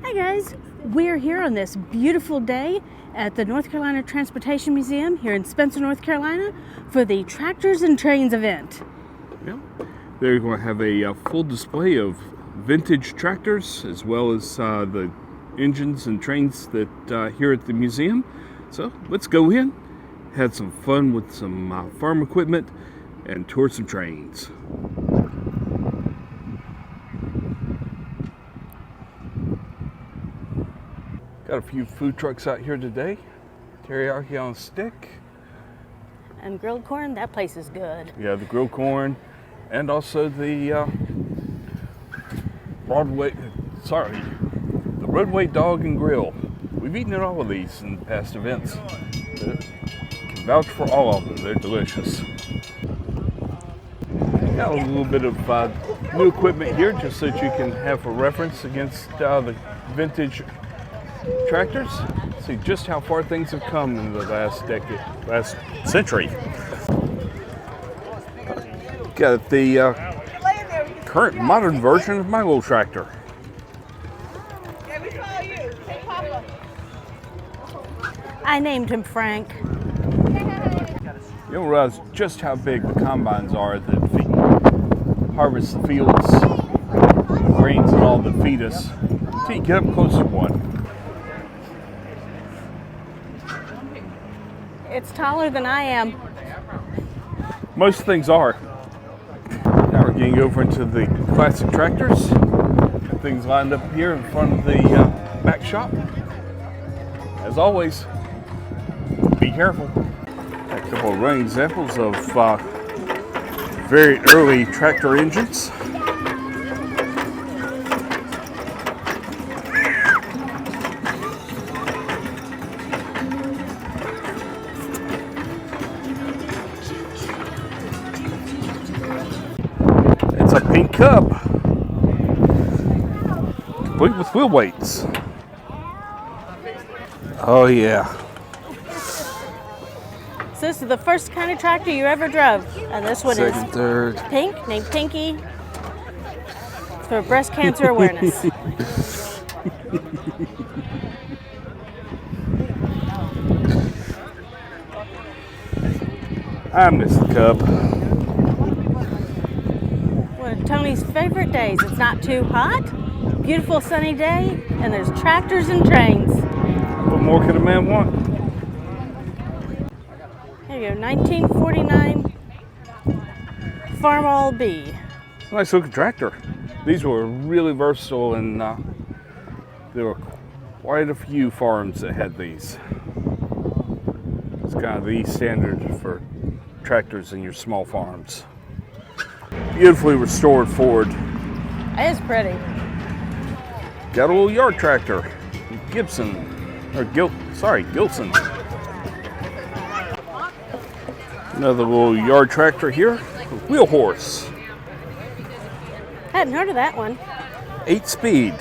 Hi guys, we're here on this beautiful day at the North Carolina Transportation Museum here in Spencer, North Carolina for the Tractors and Trains event. Yeah, they're going to have a full display of vintage tractors as well as the engines and trains that here at the museum. So let's go in, have some fun with some farm equipment and tour some trains. Got a few food trucks out here today. Teriyaki on a stick. And grilled corn, that place is good. Yeah, the grilled corn, and also the roadway dog and grill. We've eaten at all of these in past events. Can vouch for all of them. They're delicious. Got a little bit of new equipment here, just so that you can have a reference against the vintage tractors. See just how far things have come in the last century. Got the current modern version of my little tractor. I named him Frank. You don't realize just how big the combines are that harvest the fields, the grains and all that feed us, until you get up close to one. It's taller than I am. Most things are. Now we're getting over into the classic tractors. Got things lined up here in front of the back shop. As always, be careful. A couple of running examples of very early tractor engines. It's a pink Cub, complete with wheel weights. Oh yeah. So this is the first kind of tractor you ever drove. And this one Second, is third. pink, named Pinky. It's for breast cancer awareness. I miss the Cub. One of Tony's favorite days. It's not too hot, beautiful sunny day, and there's tractors and trains. What more could a man want? There you go, 1949 Farmall B. Nice looking tractor. These were really versatile, and there were quite a few farms that had these. It's kind of the standard for tractors in your small farms. Beautifully restored Ford. It is pretty. Got a little yard tractor, Gilson. Another little yard tractor here, wheel horse. Hadn't heard of that one. 8-speed.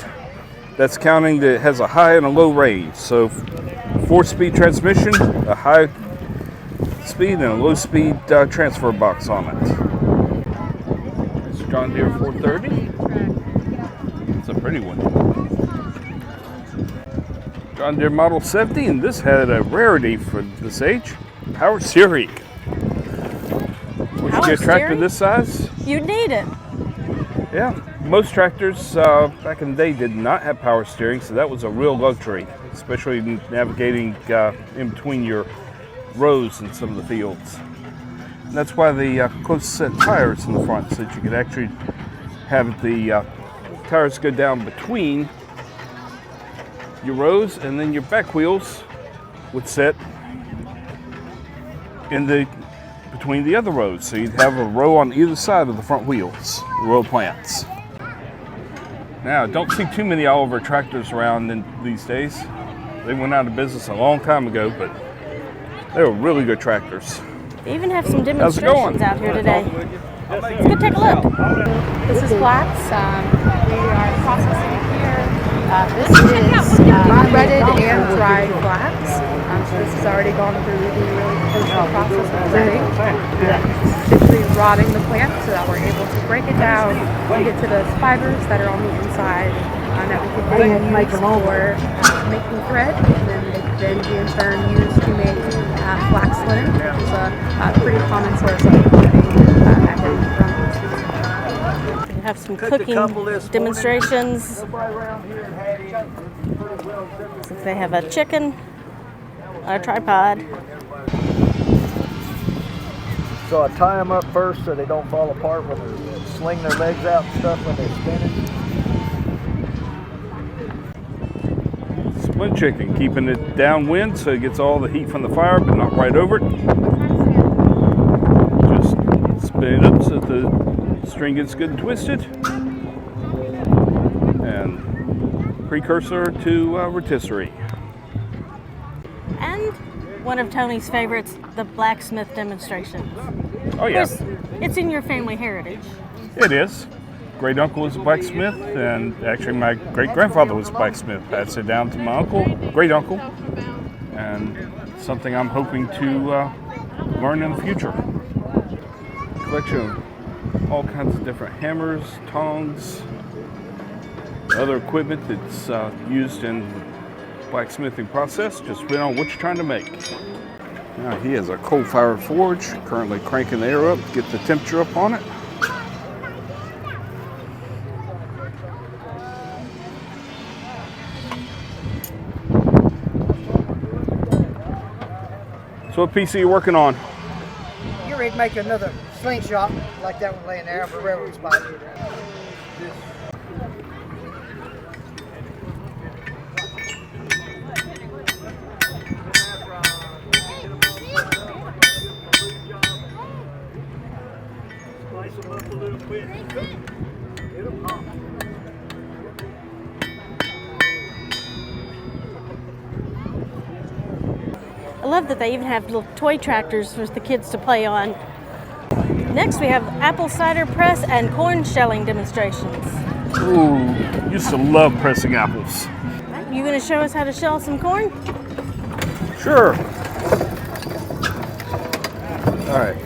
That's counting that it has a high and a low range. So 4-speed transmission, a high speed and a low speed transfer box on it. It's a John Deere 430. It's a pretty one. John Deere Model 70, and this had a rarity for this age, power steering. Would you get a tractor this size? You'd need it. Yeah, most tractors back in the day did not have power steering, so that was a real luxury, especially navigating in between your rows in some of the fields. And that's why the close set tires in the front, so that you could actually have the tires go down between your rows, and then your back wheels would sit in between the other rows. So you'd have a row on either side of the front wheels, the row plants. Now, don't see too many Oliver tractors around these days. They went out of business a long time ago, but they were really good tractors. They even have some demonstrations out here today. Let's go take a look. This is flax. We are processing it here. This is unredded and dried flax. So this has already gone through the really crucial process of redding. Basically rotting the plant so that we're able to break it down and get to those fibers that are on the inside that we could then use for making thread, and then they could then be in turn used to make flax linen, which is a pretty common source of clothing back in We have some cooking demonstrations. They have a chicken, a tripod. So I tie them up first so they don't fall apart when they sling their legs out and stuff when they're spinning. Split chicken, keeping it downwind so it gets all the heat from the fire, but not right over it. Just spin it up so that the string gets good and twisted. And precursor to rotisserie. And one of Tony's favorites, the blacksmith demonstration. Oh yeah, It's in your family heritage. it is. Great uncle was a blacksmith, and actually my great grandfather was a blacksmith. Passed it down to my uncle, great uncle, and something I'm hoping to learn in the future. Collection of all kinds of different hammers, tongs, other equipment that's used in the blacksmithing process, just depending on what you're trying to make. Now he has a coal-fired forge, currently cranking the air up to get the temperature up on it. So what piece are you working on? You're ready to make another slingshot like that one laying there for railroad spot. Slice them up a little bit. It'll pop. I love that they even have little toy tractors for the kids to play on. Next we have apple cider press and corn shelling demonstrations. Ooh, used to love pressing apples. You gonna show us how to shell some corn? Sure. All right.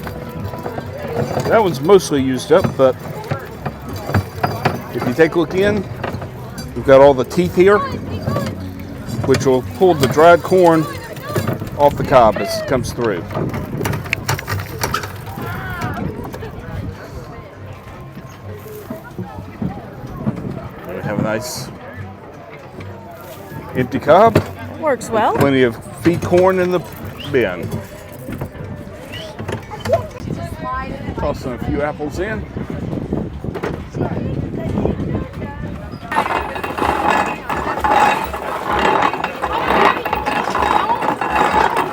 That one's mostly used up, but if you take a look in, we've got all the teeth here, which will pull the dried corn off the cob as it comes through. We have a nice empty cob. Works well. Plenty of feed corn in the bin. Tossing a few apples in.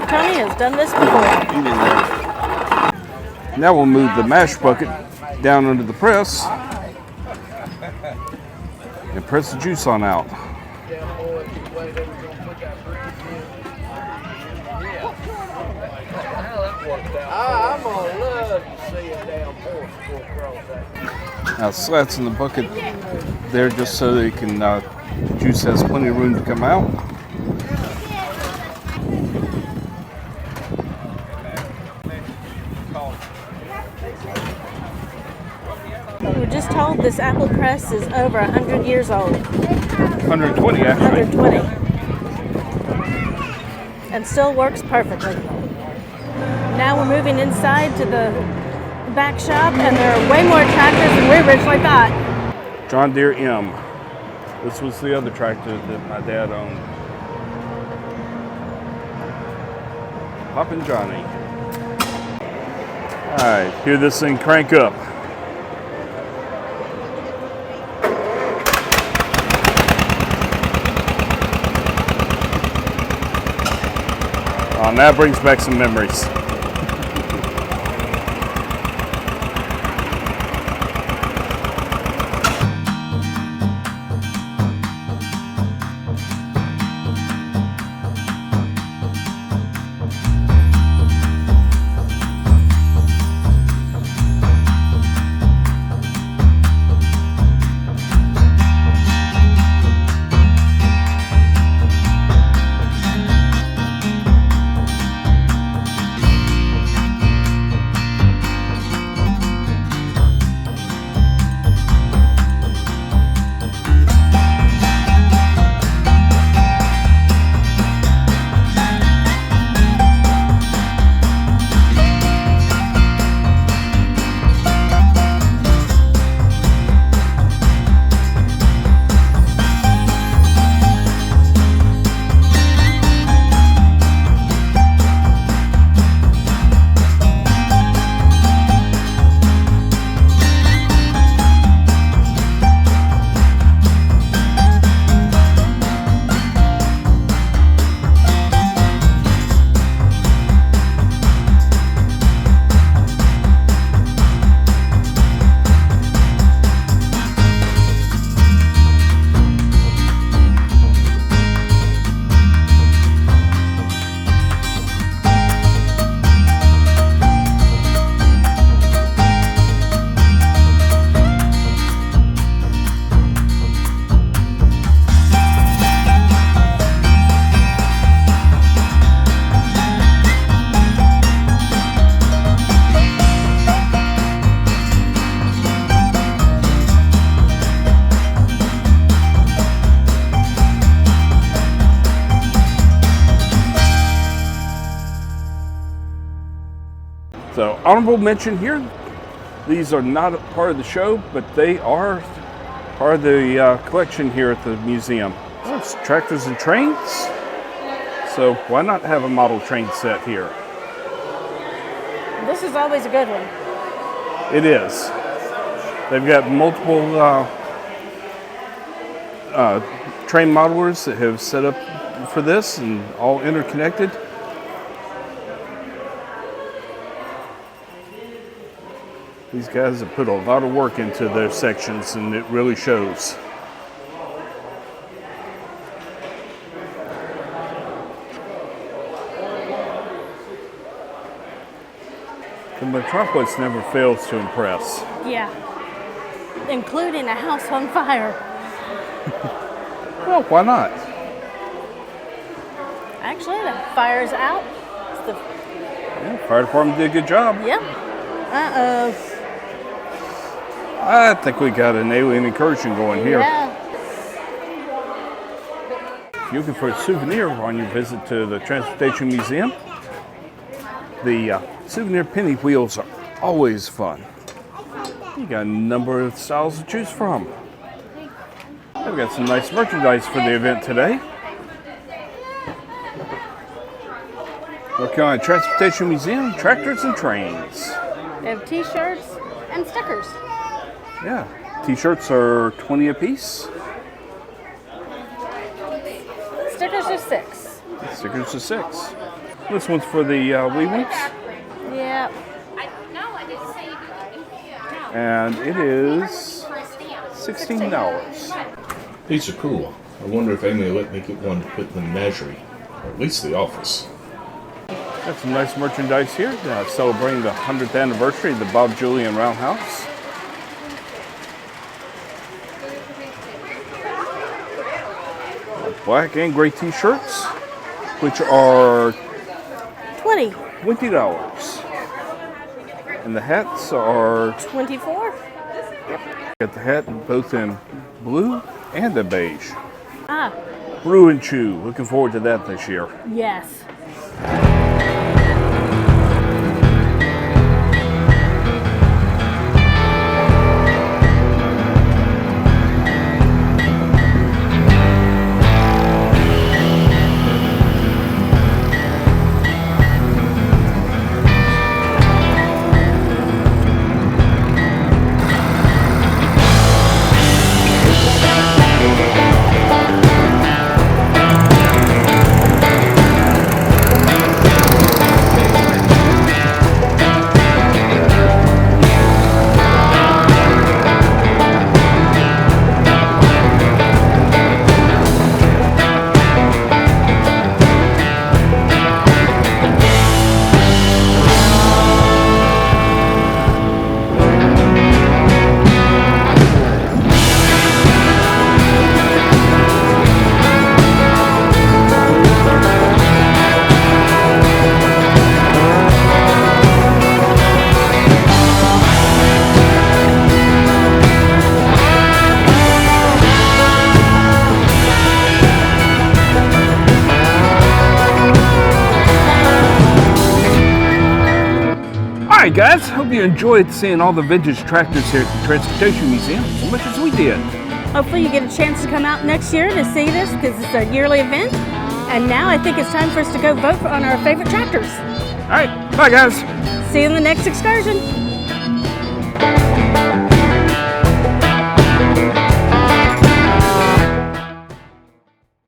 Tony has done this before. Now we'll move the mash bucket down under the press and press the juice on out. I'm gonna love to see a damn horse go across that. Now slats in the bucket there just so they can, the juice has plenty of room to come out. We were just told this apple press is over 100 years old. 120 actually. 120. And still works perfectly. Now we're moving inside to the back shop, and there are way more tractors than we originally thought. John Deere M. This was the other tractor that my dad owned. Hoppin' Johnny. All right, hear this thing crank up. And that brings back some memories. So honorable mention here. These are not a part of the show, but they are part of the collection here at the museum. Oh, it's tractors and trains. So why not have a model train set here? This is always a good one. It is. They've got multiple train modelers that have set up for this and all interconnected. These guys have put a lot of work into their sections and it really shows. The Metropolis never fails to impress. Yeah. Including a house on fire. Well, why not? Actually, the fire's out. It's the, Yeah, fire department did a good job. yep. Uh-oh. I think we got an alien incursion going here. Yeah. If you're looking for a souvenir on your visit to the Transportation Museum, the souvenir penny wheels are always fun. You got a number of styles to choose from. I've got some nice merchandise for the event today. North Carolina Transportation Museum, tractors and trains. They have t-shirts and stickers. Yeah, t-shirts are 20 a piece. Stickers are 6. Stickers are 6. This one's for the wee ones, Yep. and it is $16. These are cool. I wonder if Amy will let me get one to put in the menagerie, or at least the office. Got some nice merchandise here, celebrating the 100th anniversary of the Bob Julian Roundhouse. Black and gray t-shirts, which are 20. $20. And the hats are, 24. got the hat both in blue and a beige. Ah, Brew and Chew, looking forward to that this year. yes. Alright guys, hope you enjoyed seeing all the vintage tractors here at the Transportation Museum as much as we did. Hopefully you get a chance to come out next year to see this because it's a yearly event. And now I think it's time for us to go vote on our favorite tractors. Alright, bye guys. See you in the next excursion.